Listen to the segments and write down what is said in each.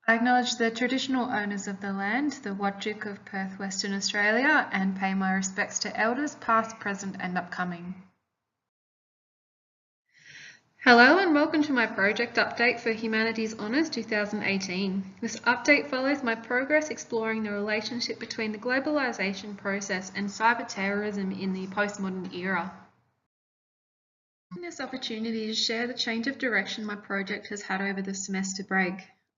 I acknowledge the traditional owners of the land, the Whadjuk of Perth, Western Australia, and pay my respects to elders past, present and upcoming. Hello and welcome to my project update for Humanities Honours 2018. This update follows my progress exploring the relationship between the globalisation process and cyber terrorism in the postmodern era. This opportunity to share the change of direction my project has had over the semester break.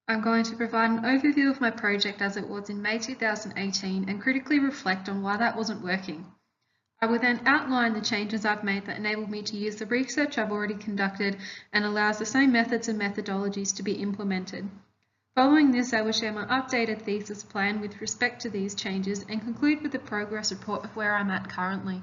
I'm going to provide an overview of my project as it was in May 2018 and critically reflect on why that wasn't working. I will then outline the changes I've made that enable me to use the research I've already conducted and allows the same methods and methodologies to be implemented. Following this, I will share my updated thesis plan with respect to these changes and conclude with the progress report of where I'm at currently.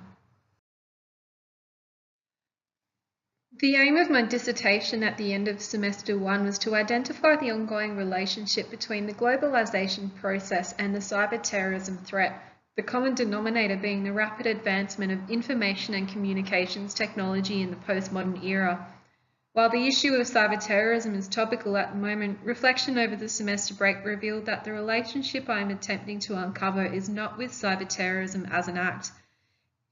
The aim of my dissertation at the end of semester 1 was to identify the ongoing relationship between the globalisation process and the cyber terrorism threat, the common denominator being the rapid advancement of information and communications technology in the postmodern era. While the issue of cyber terrorism is topical at the moment, reflection over the semester break revealed that the relationship I am attempting to uncover is not with cyber terrorism as an act.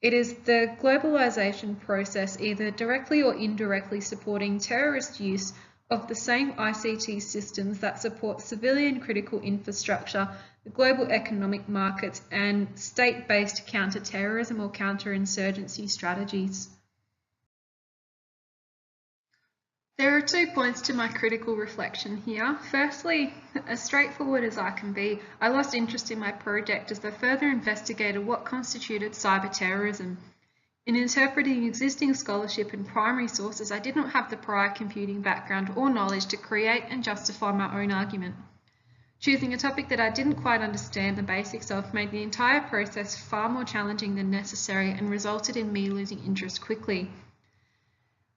It is the globalisation process either directly or indirectly supporting terrorist use of the same ICT systems that support civilian critical infrastructure, the global economic markets, and state-based counter-terrorism or counterinsurgency strategies. There are 2 points to my critical reflection here. Firstly, as straightforward as I can be, I lost interest in my project as I further investigated what constituted cyber terrorism. In interpreting existing scholarship and primary sources, I did not have the prior computing background or knowledge to create and justify my own argument. Choosing a topic that I didn't quite understand the basics of made the entire process far more challenging than necessary and resulted in me losing interest quickly.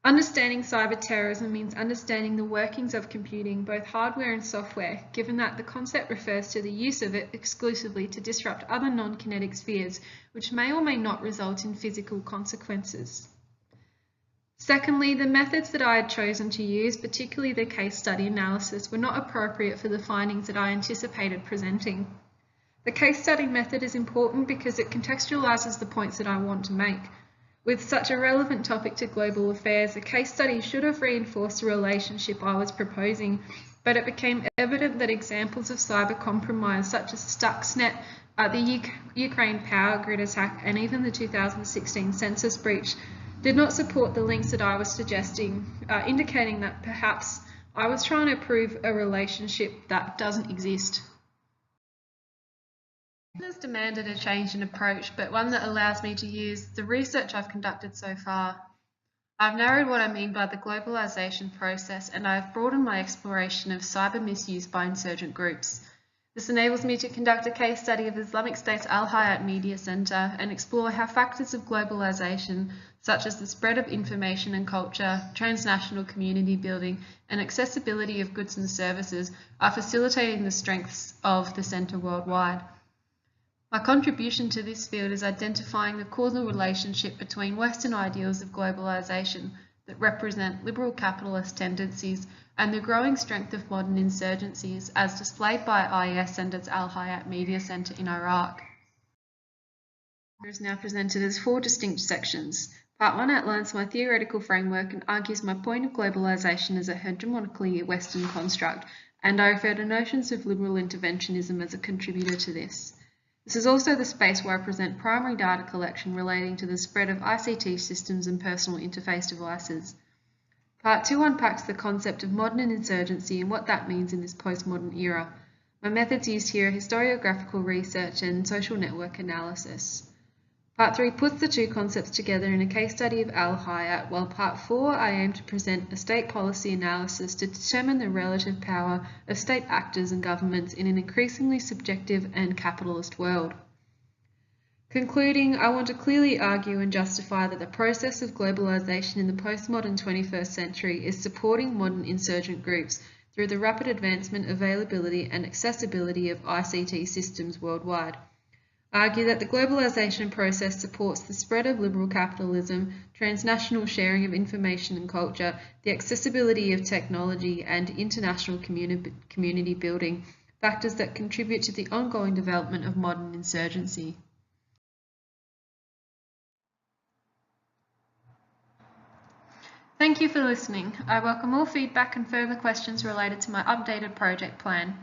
Understanding cyber terrorism means understanding the workings of computing, both hardware and software, given that the concept refers to the use of it exclusively to disrupt other non-kinetic spheres, which may or may not result in physical consequences. Secondly, the methods that I had chosen to use, particularly the case study analysis, were not appropriate for the findings that I anticipated presenting. The case study method is important because it contextualises the points that I want to make. With such a relevant topic to global affairs, a case study should have reinforced the relationship I was proposing, but it became evident that examples of cyber compromise such as Stuxnet, the Ukraine power grid attack, and even the 2016 census breach did not support the links that I was suggesting, indicating that perhaps I was trying to prove a relationship that doesn't exist. Has demanded a change in approach, but one that allows me to use the research I've conducted so far. I've narrowed what I mean by the globalisation process, and I've broadened my exploration of cyber misuse by insurgent groups. This enables me to conduct a case study of Islamic State's Al Hayat Media Centre and explore how factors of globalisation, such as the spread of information and culture, transnational community building, and accessibility of goods and services, are facilitating the strengths of the centre worldwide. My contribution to this field is identifying the causal relationship between Western ideals of globalisation that represent liberal capitalist tendencies and the growing strength of modern insurgencies as displayed by IS and its Al Hayat Media Centre in Iraq. It is now presented as 4 distinct sections. Part 1 outlines my theoretical framework and argues my point of globalisation as a hegemonically Western construct, and I refer to notions of liberal interventionism as a contributor to this. This is also the space where I present primary data collection relating to the spread of ICT systems and personal interface devices. Part 2 unpacks the concept of modern insurgency and what that means in this postmodern era. My methods used here are historiographical research and social network analysis. Part 3 puts the 2 concepts together in a case study of Al Hayat, while Part 4 I aim to present a state policy analysis to determine the relative power of state actors and governments in an increasingly subjective and capitalist world. Concluding, I want to clearly argue and justify that the process of globalisation in the postmodern 21st century is supporting modern insurgent groups through the rapid advancement, availability and accessibility of ICT systems worldwide. argue that the globalisation process supports the spread of liberal capitalism, transnational sharing of information and culture, the accessibility of technology, and international community building, factors that contribute to the ongoing development of modern insurgency. Thank you for listening. I welcome all feedback and further questions related to my updated project plan.